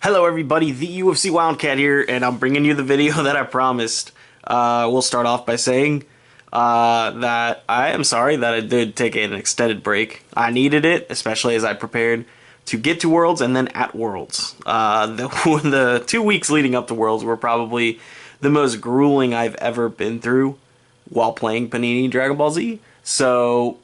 Hello everybody, the UofCWildcat here, and I'm bringing you the video that I promised. We'll start off by saying that I am sorry that I did take an extended break. I needed it, especially as I prepared to get to Worlds and then at Worlds. The 2 weeks leading up to Worlds were probably the most grueling I've ever been through while playing Panini Dragon Ball Z. So,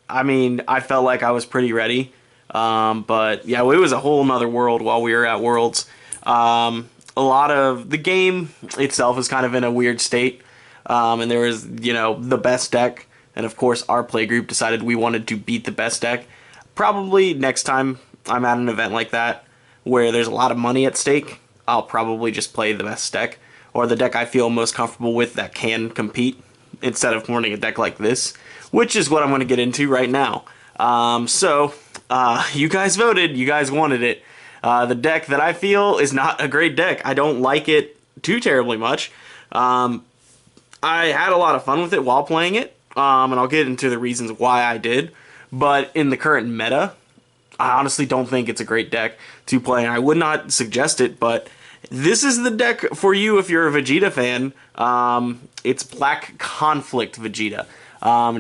I mean, I felt like I was pretty ready. But yeah, it was a whole nother world while we were at Worlds. A lot of the game itself is kind of in a weird state. And there was, the best deck. And of course, our playgroup decided we wanted to beat the best deck. Probably next time I'm at an event like that where there's a lot of money at stake, I'll probably just play the best deck or the deck I feel most comfortable with that can compete instead of running a deck like this, which is what I'm going to get into right now. You guys voted, you guys wanted it. The deck that I feel is not a great deck. I don't like it too terribly much. I had a lot of fun with it while playing it, and I'll get into the reasons why I did. But in the current meta, I honestly don't think it's a great deck to play, and I would not suggest it, but this is the deck for you if you're a Vegeta fan. It's Black Conflict Vegeta.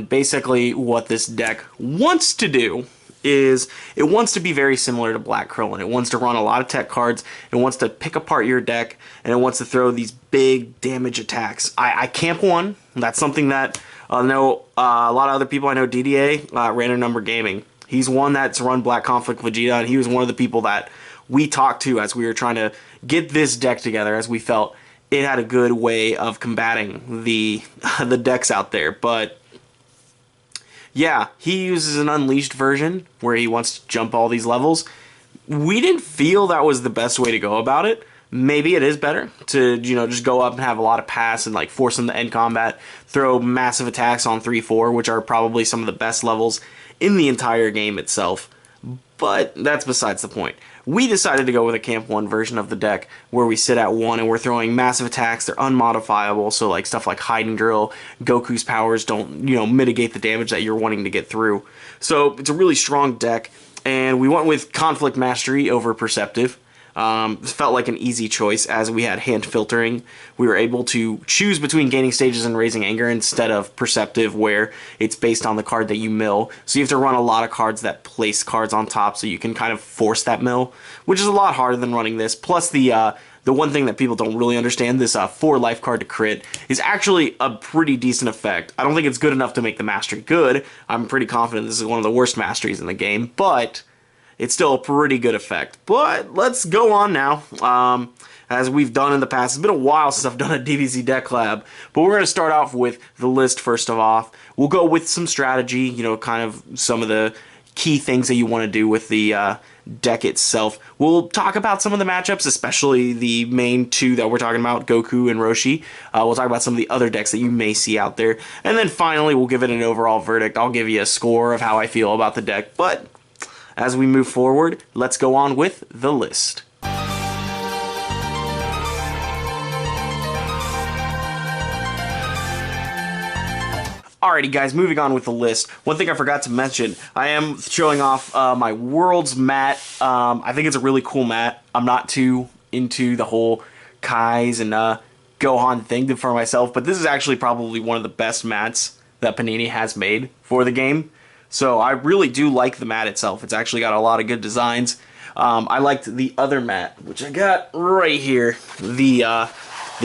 Basically what this deck wants to do is it wants to be very similar to Black Krillin. It wants to run a lot of tech cards, it wants to pick apart your deck, and it wants to throw these big damage attacks. I camp one. That's something that I know a lot of other people. I know DDA, Random Number Gaming. He's one that's run Black Conflict Vegeta, and he was one of the people that we talked to as we were trying to get this deck together, as we felt it had a good way of combating the decks out there. But yeah, he uses an unleashed version where he wants to jump all these levels. We didn't feel that was the best way to go about it. Maybe it is better to, just go up and have a lot of pass and like force him to end combat, throw massive attacks on 3-4, which are probably some of the best levels in the entire game itself. But that's besides the point. We decided to go with a Camp 1 version of the deck where we sit at 1 and we're throwing massive attacks. They're unmodifiable, so like stuff like Hiding Drill, Goku's powers don't, mitigate the damage that you're wanting to get through. So it's a really strong deck, and we went with Conflict Mastery over Perceptive. It felt like an easy choice as we had hand filtering. We were able to choose between Gaining Stages and Raising Anger instead of Perceptive, where it's based on the card that you mill. So you have to run a lot of cards that place cards on top so you can kind of force that mill, which is a lot harder than running this. Plus the one thing that people don't really understand, this 4 life card to crit is actually a pretty decent effect. I don't think it's good enough to make the mastery good. I'm pretty confident this is one of the worst masteries in the game, but it's still a pretty good effect. But let's go on now. As we've done in the past. It's been a while since I've done a DBZ deck lab, but we're going to start off with the list first of all. We'll go with some strategy, kind of some of the key things that you want to do with the deck itself. We'll talk about some of the matchups, especially the main 2 that we're talking about, Goku and Roshi. We'll talk about some of the other decks that you may see out there. And then finally, we'll give it an overall verdict. I'll give you a score of how I feel about the deck, but as we move forward, let's go on with the list. Alrighty guys, moving on with the list. One thing I forgot to mention, I am showing off my Worlds mat. I think it's a really cool mat. I'm not too into the whole Kais and Gohan thing for myself, but this is actually probably one of the best mats that Panini has made for the game. So I really do like the mat itself. It's actually got a lot of good designs. I liked the other mat, which I got right here, the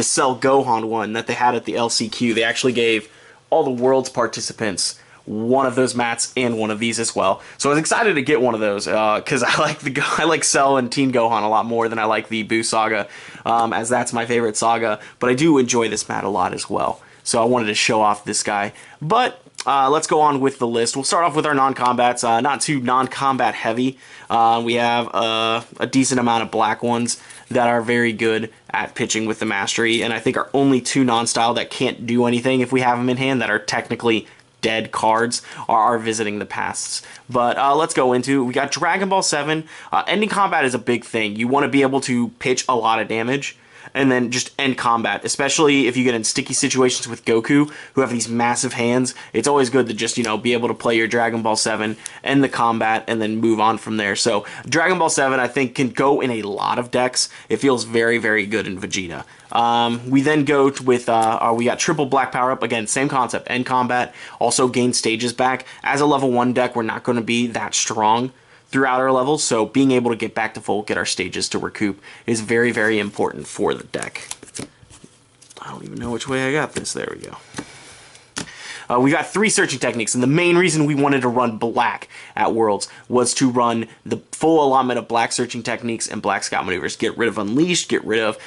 Cell Gohan one that they had at the LCQ. They actually gave all the World's participants one of those mats and one of these as well. So I was excited to get one of those because I like Cell and Teen Gohan a lot more than I like the Buu Saga, as that's my favorite saga. But I do enjoy this mat a lot as well. So I wanted to show off this guy. But let's go on with the list. We'll start off with our non-combats, not too non-combat heavy. We have a decent amount of black ones that are very good at pitching with the mastery, and I think our only 2 non-style that can't do anything if we have them in hand that are technically dead cards are Visiting the Pasts. But let's go into it. We got Dragon Ball 7. Ending combat is a big thing. You want to be able to pitch a lot of damage. and then just end combat, especially if you get in sticky situations with Goku, who have these massive hands. It's always good to just, be able to play your Dragon Ball 7, end the combat, and then move on from there. So Dragon Ball 7, I think, can go in a lot of decks. It feels very, very good in Vegeta. We then go with, we got triple black power up. Again, same concept, end combat, also gain stages back. As a level 1 deck, we're not going to be that strong throughout our levels, so being able to get back to full, get our stages to recoup is very, very important for the deck. I don't even know which way I got this. There we go. We got 3 searching techniques, and the main reason we wanted to run black at Worlds was to run the full allotment of black searching techniques and black scout maneuvers. Get rid of Unleashed, get rid of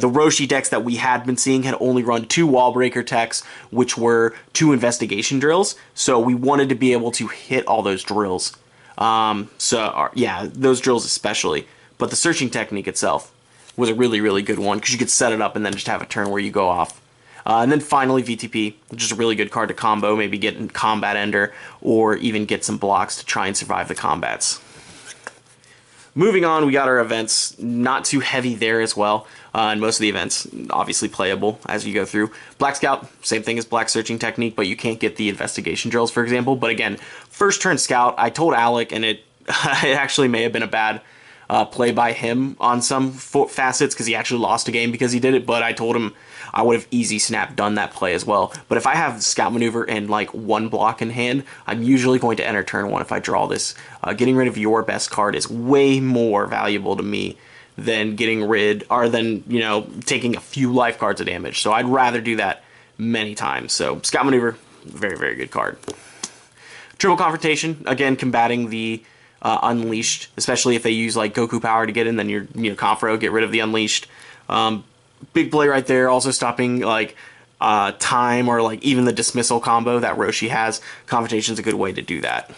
the Roshi decks that we had been seeing had only run 2 Wallbreaker techs, which were 2 investigation drills, so we wanted to be able to hit all those drills. Yeah, those drills especially, but the searching technique itself was a really, really good one, because you could set it up and then just have a turn where you go off. And then finally VTP, which is a really good card to combo, maybe get in Combat Ender, or even get some blocks to try and survive the combats. Moving on, we got our events, not too heavy there as well, and most of the events obviously playable as you go through. Black Scout, same thing as Black Searching Technique, but you can't get the investigation drills, for example. But again, first turn Scout, I told Alec, and it actually may have been a bad play by him on some facets, because he actually lost a game because he did it, but I told him I would have easy snap done that play as well. But if I have Scout Maneuver and like 1 block in hand, I'm usually going to enter turn 1 if I draw this. Getting rid of your best card is way more valuable to me than getting rid, or than, taking a few life cards of damage. So I'd rather do that many times. So Scout Maneuver, very, very good card. Triple Confrontation, again, combating the Unleashed, especially if they use like Goku power to get in, then you're, Confro, get rid of the Unleashed. Big play right there, also stopping like time or like even the dismissal combo that Roshi has. Confrontation's a good way to do that.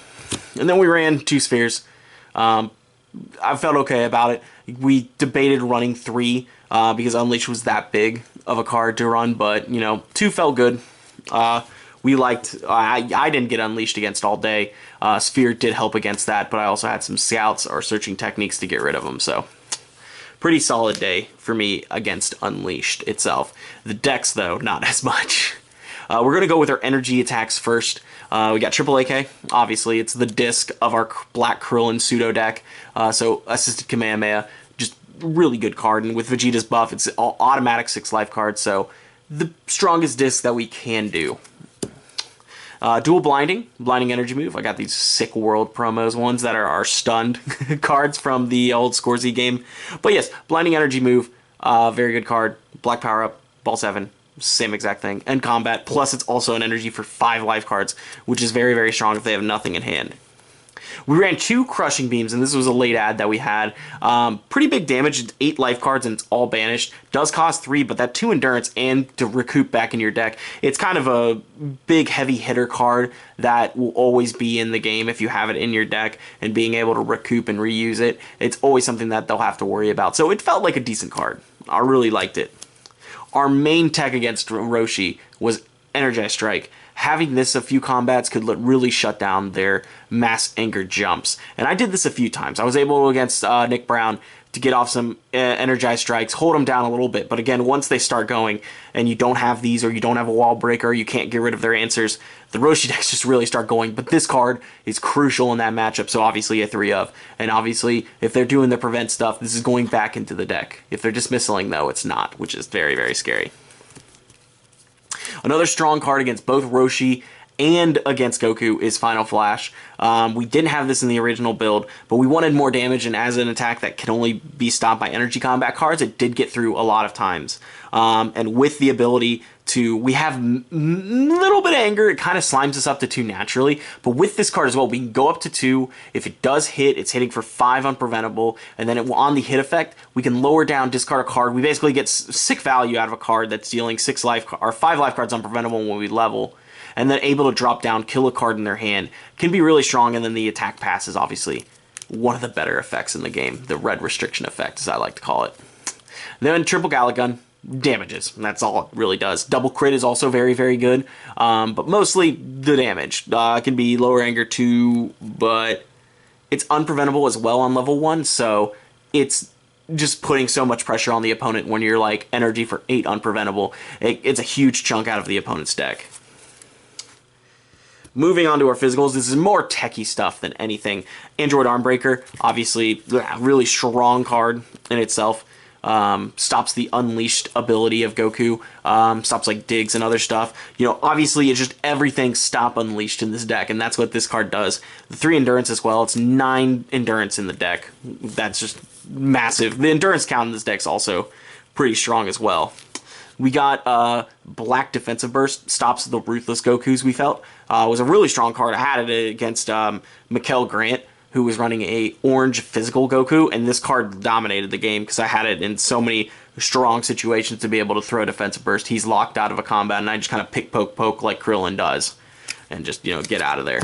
And then we ran 2 spheres. I felt okay about it. We debated running 3 because Unleashed was that big of a card to run, but 2 felt good. We liked, I didn't get Unleashed against all day. Sphere did help against that, but I also had some scouts or searching techniques to get rid of them, so pretty solid day for me against Unleashed itself. The decks, though, not as much. We're going to go with our energy attacks first. We got triple AK, obviously. It's the disc of our Black Krillin pseudo deck. So Assisted Kamehameha, just really good card. And with Vegeta's buff, it's all automatic 6 life cards, so the strongest disc that we can do. Dual Blinding energy move. I got these sick World promos, ones that are our stunned cards from the old Scorzy game. But yes, blinding energy move, very good card. Black power up, Ball 7, same exact thing. End combat, plus it's also an energy for 5 life cards, which is very, very strong if they have nothing in hand. We ran 2 Crushing Beams, and this was a late ad that we had. Pretty big damage, it's 8 life cards, and it's all banished. Does cost 3, but that 2 endurance and to recoup back in your deck. It's kind of a big, heavy hitter card that will always be in the game if you have it in your deck, and being able to recoup and reuse it, it's always something that they'll have to worry about. So it felt like a decent card. I really liked it. Our main tech against Roshi was Energized Strike. Having this a few combats could really shut down their mass anger jumps. And I did this a few times. I was able against Nick Brown to get off some Energized Strikes, hold them down a little bit. But again, once they start going and you don't have these, or you don't have a wall breaker, you can't get rid of their answers, the Roshi decks just really start going. But this card is crucial in that matchup, so obviously a 3 of. And obviously, if they're doing the prevent stuff, this is going back into the deck. If they're dismissing, though, it's not, which is very, very scary. Another strong card against both Roshi and against Goku is Final Flash. We didn't have this in the original build, but we wanted more damage, and as an attack that can only be stopped by energy combat cards, it did get through a lot of times. And with the ability to, we have little bit of anger, it kind of slimes us up to 2 naturally, but with this card as well, we can go up to 2. If it does hit, it's hitting for 5 unpreventable, and then on the hit effect, we can lower down, discard a card. We basically get sick value out of a card that's dealing 6 life, or 5 life cards unpreventable when we level, and then able to drop down, kill a card in their hand. Can be really strong, and then the attack pass is obviously one of the better effects in the game. The red restriction effect, as I like to call it. Then triple Galick gun. Damages, and that's all it really does. Double crit is also very, very good, but mostly the damage. It can be lower anger too, but it's unpreventable as well on level 1, so it's just putting so much pressure on the opponent when you're like energy for 8 unpreventable. It's a huge chunk out of the opponent's deck. Moving on to our physicals, this is more techie stuff than anything. Android Armbreaker, obviously, really strong card in itself. Stops the unleashed ability of Goku. Stops like digs and other stuff. You know, obviously, it's just everything stop unleashed in this deck, and that's what this card does. The 3 endurance as well. It's 9 endurance in the deck. That's just massive. The endurance count in this deck's also pretty strong as well. We got Black Defensive Burst, stops the Ruthless Gokus, we felt. It was a really strong card. I had it against Mikkel Grant, who was running a orange physical Goku, and this card dominated the game because I had it in so many strong situations to be able to throw a Defensive Burst. He's locked out of a combat, and I just kind of pick, poke, poke like Krillin does, and just, you know, get out of there.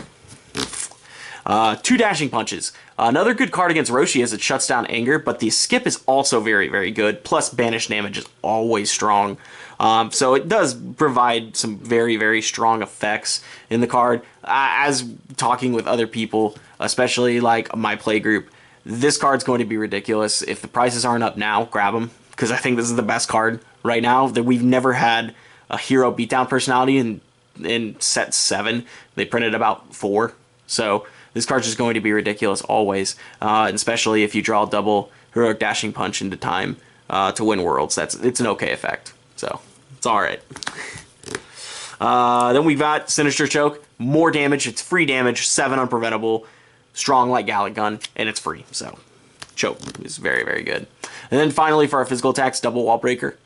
2 Dashing Punches. Another good card against Roshi as it shuts down anger, but the skip is also very, very good. Plus, banish damage is always strong. So it does provide some very, very strong effects in the card. As talking with other people, especially like my play group, this card's going to be ridiculous. If the prices aren't up now, grab them, because I think this is the best card right now. That we've never had a hero beatdown personality in set 7. They printed about 4. So this card's just going to be ridiculous always, and especially if you draw a double Heroic Dashing Punch into time to win Worlds. It's an okay effect, so it's all right. Then we've got Sinister Choke. More damage. It's free damage. 7 unpreventable. Strong like Galick gun, and it's free. So Choke is very, very good. And then finally for our physical attacks, double Wall Breaker.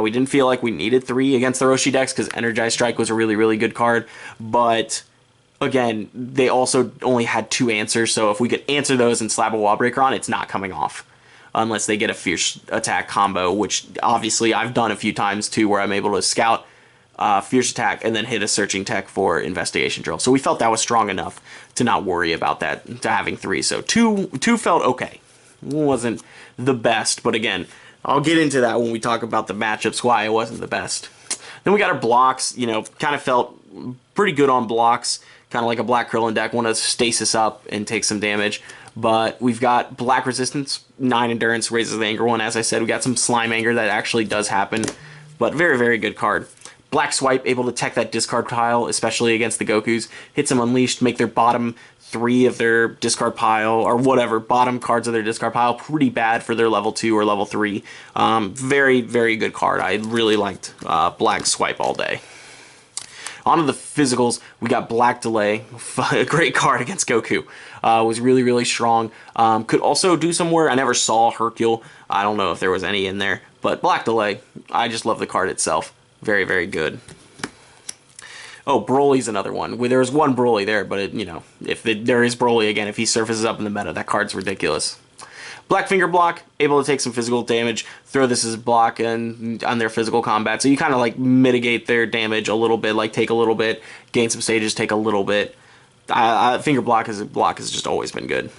We didn't feel like we needed 3 against the Roshi decks because Energized Strike was a really, really good card, but again, they also only had 2 answers, so if we could answer those and slap a Wall Breaker on, it's not coming off. Unless they get a Fierce Attack combo, which obviously I've done a few times too, where I'm able to scout Fierce Attack and then hit a Searching Tech for Investigation Drill. So we felt that was strong enough to not worry about that, to having 3. So 2 felt okay. Wasn't the best, but again, I'll get into that when we talk about the matchups, why it wasn't the best. Then we got our blocks, you know, kind of felt pretty good on blocks. Kind of like a Black Krillin deck, want to stasis up and take some damage. But we've got Black Resistance, 9 Endurance, raises the anger one. As I said, we got some Slime Anger that actually does happen. But very, very good card. Black Swipe, able to tech that discard pile, especially against the Gokus. Hits them Unleashed, make their bottom 3 of their discard pile, or whatever, bottom cards of their discard pile, pretty bad for their level 2 or level 3. Very, very good card. I really liked Black Swipe all day. On to the physicals, we got Black Delay, a great card against Goku. Was really, really strong. Could also do some work. I never saw Hercule. I don't know if there was any in there. But Black Delay, I just love the card itself. Very, very good. Oh, Broly's another one. There was one Broly there, but you know, if there is Broly again, if he surfaces up in the meta, that card's ridiculous. Black Finger Block, able to take some physical damage, throw this as a block and on their physical combat. So you kind of like mitigate their damage a little bit, like take a little bit, gain some stages, take a little bit. Finger Block as a block has just always been good.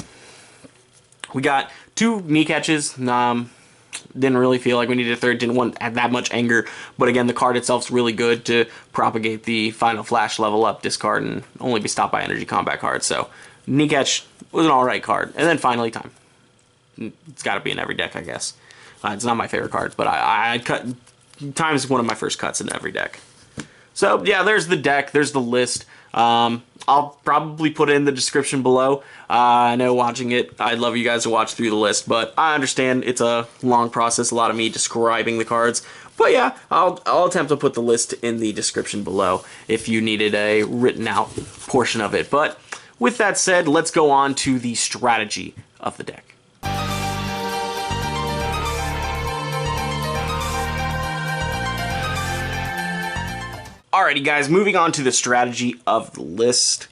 We got 2 knee catches. Didn't really feel like we needed a third, didn't want that much anger, but again, the card itself's really good to propagate the Final Flash level up discard and only be stopped by energy combat cards. So knee catch was an alright card. And then finally Time. It's got to be in every deck, I guess. It's not my favorite card, but I cut Time is one of my first cuts in every deck. So yeah, there's the deck, there's the list. I'll probably put it in the description below. I know watching it, I'd love you guys to watch through the list, but I understand it's a long process, a lot of me describing the cards. But yeah, I'll attempt to put the list in the description below if you needed a written out portion of it. But with that said, let's go on to the strategy of the deck. Alrighty guys, moving on to the strategy of the list.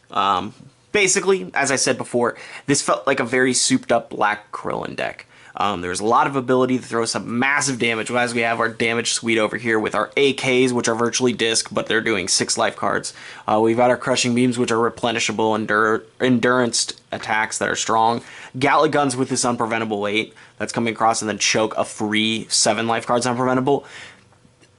Basically, as I said before, this felt like a very souped up Black Krillin deck. There's a lot of ability to throw some massive damage, as we have our damage suite over here with our AKs, which are virtually disc, but they're doing 6 life cards. We've got our Crushing Beams, which are replenishable endurance attacks that are strong. Galick Guns with this unpreventable 8 that's coming across, and then Choke, a free 7 life cards unpreventable.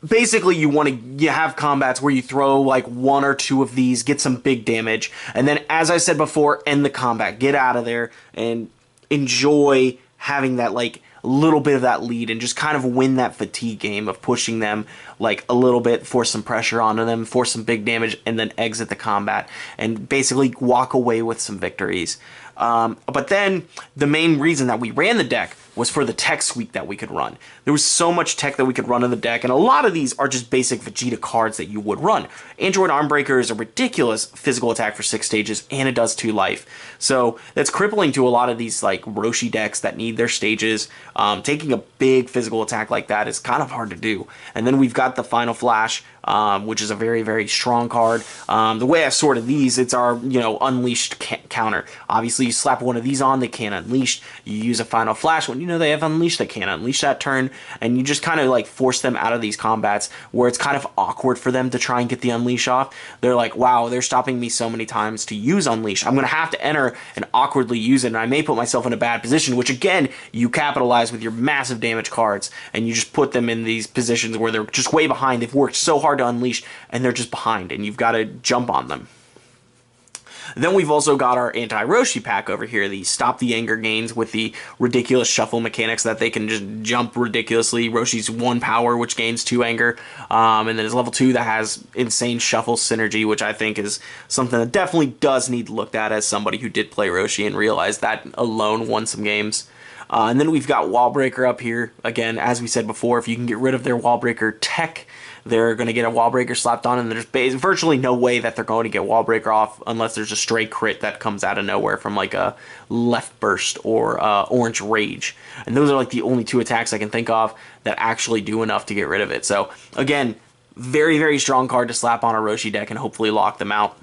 Basically, you have combats where you throw like 1 or 2 of these, get some big damage, and then, as I said before, end the combat. Get out of there and enjoy having that like a little bit of that lead and just kind of win that fatigue game of pushing them like a little bit, force some pressure onto them, force some big damage, and then exit the combat and basically walk away with some victories. But then the main reason that we ran the deck was for the tech suite that we could run. There was so much tech that we could run in the deck, and a lot of these are just basic Vegeta cards that you would run. Android Armbreaker is a ridiculous physical attack for 6 stages, and it does 2 life. So that's crippling to a lot of these like Roshi decks that need their stages. Taking a big physical attack like that is kind of hard to do. And then we've got the Final Flash, which is a very, very strong card. The way I sorted these, it's our, unleashed counter. Obviously, you slap one of these on, they can't unleash. You use a Final Flash when they have unleashed, they can't unleash that turn, and you just kind of like force them out of these combats where it's kind of awkward for them to try and get the unleash off. They're like, wow, they're stopping me so many times to use unleash. I'm going to have to enter and awkwardly use it, and I may put myself in a bad position, which again, you capitalize with your massive damage cards, and you just put them in these positions where they're just way behind. They've worked so hard to unleash, and they're just behind, and you've got to jump on them. Then we've also got our anti-Roshi pack over here, the Stop the Anger gains with the ridiculous shuffle mechanics that they can just jump ridiculously. Roshi's 1 power, which gains 2 anger, and then his level 2 that has insane shuffle synergy, which I think is something that definitely does need looked at as somebody who did play Roshi and realized that alone won some games. And then we've got Wallbreaker up here. Again, as we said before, if you can get rid of their Wallbreaker tech, they're going to get a Wallbreaker slapped on, and there's virtually no way that they're going to get Wallbreaker off unless there's a stray crit that comes out of nowhere from like a Left Burst or Orange Rage. And those are like the only 2 attacks I can think of that actually do enough to get rid of it. So again, very, very strong card to slap on a Roshi deck and hopefully lock them out.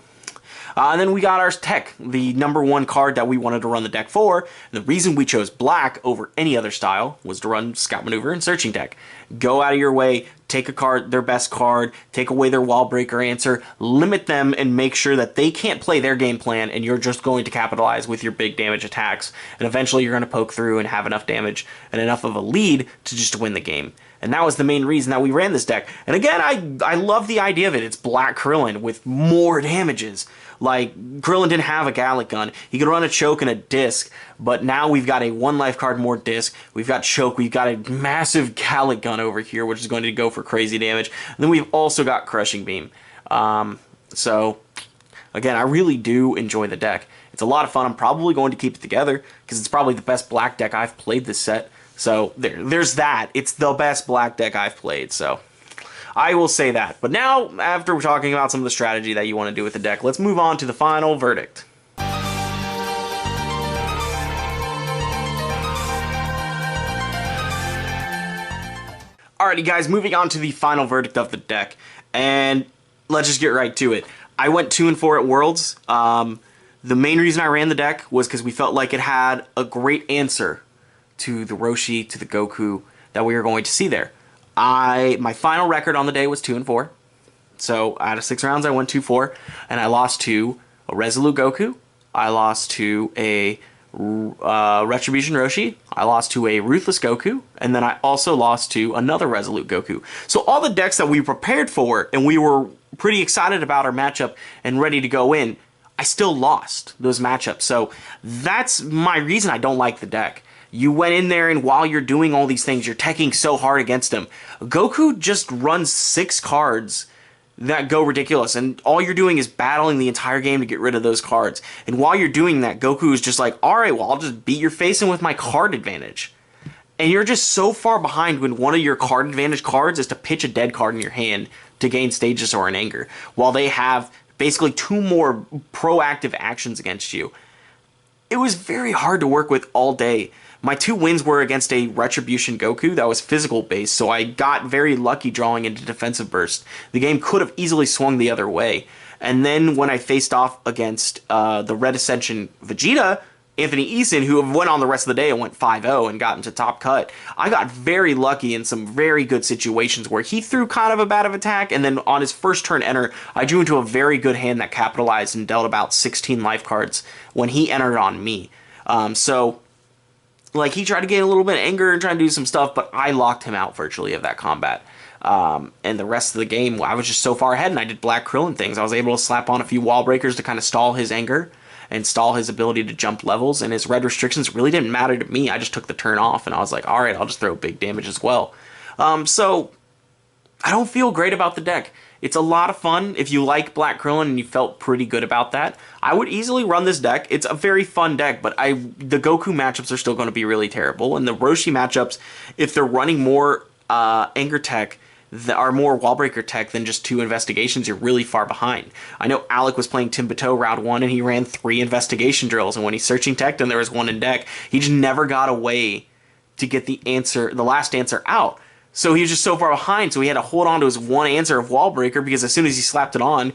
And then we got our tech, the #1 card that we wanted to run the deck for. And the reason we chose black over any other style was to run Scout Maneuver and Searching Deck. Go out of your way, take a card, their best card, take away their Wallbreaker answer, limit them, and make sure that they can't play their game plan, and you're just going to capitalize with your big damage attacks. And eventually you're going to poke through and have enough damage and enough of a lead to just win the game. And that was the main reason that we ran this deck. And again, I love the idea of it. It's Black Krillin with more damages. Like, Krillin didn't have a Galick gun. He could run a Choke and a Disc, but now we've got a 1 life card more Disc. We've got Choke. We've got a massive Galick gun over here, which is going to go for crazy damage. And then we've also got Crushing Beam. So, again, I really do enjoy the deck. It's a lot of fun. I'm probably going to keep it together because it's probably the best black deck I've played this set. So, there's that. It's the best black deck I've played, so I will say that. But now, after we're talking about some of the strategy that you want to do with the deck, let's move on to the final verdict. Alrighty guys, moving on to the final verdict of the deck, and let's just get right to it. I went 2-4 at Worlds. The main reason I ran the deck was because we felt like it had a great answer to the Roshi, to the Goku that we were going to see there. My final record on the day was 2-4. So out of 6 rounds, I went 2-4, and I lost to a Resolute Goku. I lost to a Retribution Roshi. I lost to a Ruthless Goku, and then I also lost to another Resolute Goku. So all the decks that we prepared for, and we were pretty excited about our matchup and ready to go in, I still lost those matchups. So that's my reason I don't like the deck. You went in there, and while you're doing all these things, you're teching so hard against him. Goku just runs 6 cards that go ridiculous, and all you're doing is battling the entire game to get rid of those cards. And while you're doing that, Goku is just like, alright, well, I'll just beat your face in with my card advantage. And you're just so far behind when one of your card advantage cards is to pitch a dead card in your hand to gain stages or an anger, while they have basically 2 more proactive actions against you. It was very hard to work with all day. My 2 wins were against a Retribution Goku that was physical based, so I got very lucky drawing into Defensive Burst. The game could have easily swung the other way. And then when I faced off against the Red Ascension Vegeta, Anthony Eason, who went on the rest of the day and went 5-0 and got into top cut, I got very lucky in some very good situations where he threw kind of a bad of attack, and then on his first turn enter, I drew into a very good hand that capitalized and dealt about 16 life cards when he entered on me. Like, he tried to gain a little bit of anger and try to do some stuff, but I locked him out virtually of that combat. And the rest of the game, I was just so far ahead, and I did Black Krillin things. I was able to slap on a few wall breakers to kind of stall his anger, and stall his ability to jump levels, and his red restrictions really didn't matter to me. I just took the turn off, and I was like, alright, I'll just throw big damage as well. So, I don't feel great about the deck. It's a lot of fun. If you like Black Krillin and you felt pretty good about that, I would easily run this deck. It's a very fun deck, but the Goku matchups are still going to be really terrible, and the Roshi matchups, if they're running more Anger Tech, that are more Wallbreaker tech than just 2 investigations, you're really far behind. I know Alec was playing Timbato round 1 and he ran 3 investigation drills, and when he's searching tech and there was 1 in deck, he just never got a way to get the last answer out. So he was just so far behind, so he had to hold on to his 1 answer of Wallbreaker, because as soon as he slapped it on,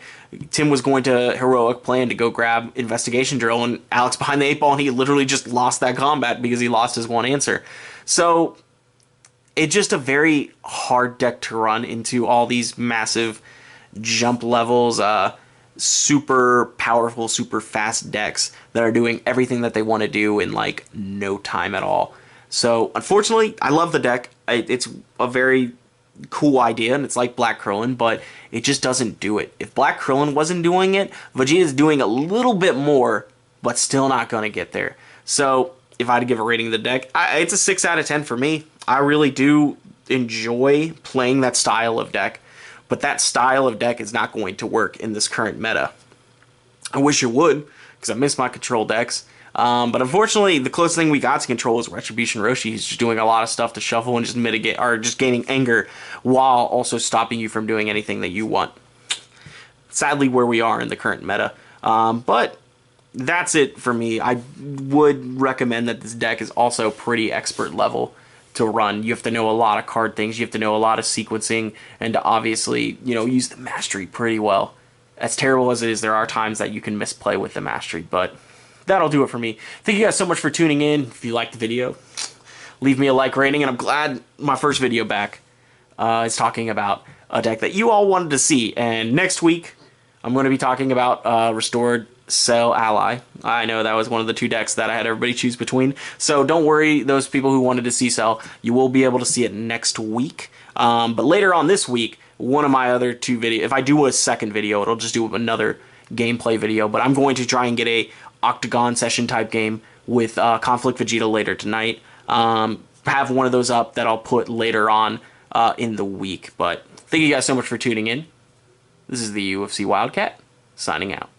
Tim was going to heroic plan to go grab investigation drill, and Alec's behind the 8 ball, and he literally just lost that combat because he lost his 1 answer. So it's just a very hard deck to run into all these massive jump levels, super powerful, super fast decks that are doing everything that they want to do in like no time at all. So unfortunately, I love the deck. It's a very cool idea, and it's like Black Krillin, but it just doesn't do it. If Black Krillin wasn't doing it, Vegeta's doing a little bit more, but still not going to get there. So if I had to give a rating to the deck, it's a 6 out of 10 for me. I really do enjoy playing that style of deck, but that style of deck is not going to work in this current meta. I wish it would, because I miss my control decks. But unfortunately, the closest thing we got to control is Retribution Roshi. He's just doing a lot of stuff to shuffle and just mitigate, or just gaining anger while also stopping you from doing anything that you want. Sadly, where we are in the current meta. But that's it for me. I would recommend that this deck is also pretty expert level to run. You have to know a lot of card things. You have to know a lot of sequencing, and to obviously, use the mastery pretty well. As terrible as it is, there are times that you can misplay with the mastery, but that'll do it for me. Thank you guys so much for tuning in. If you liked the video, leave me a like rating, and I'm glad my first video back is talking about a deck that you all wanted to see. And next week, I'm going to be talking about Restored Cell Ally. I know that was one of the 2 decks that I had everybody choose between, so don't worry, those people who wanted to see Cell, you will be able to see it next week. But later on this week, one of my other 2 videos, if I do a second video, it'll just do another gameplay video, but I'm going to try and get a Octagon session type game with Conflict Vegeta later tonight. Have one of those up that I'll put later on in the week. But thank you guys so much for tuning in. This is the UFC Wildcat, signing out.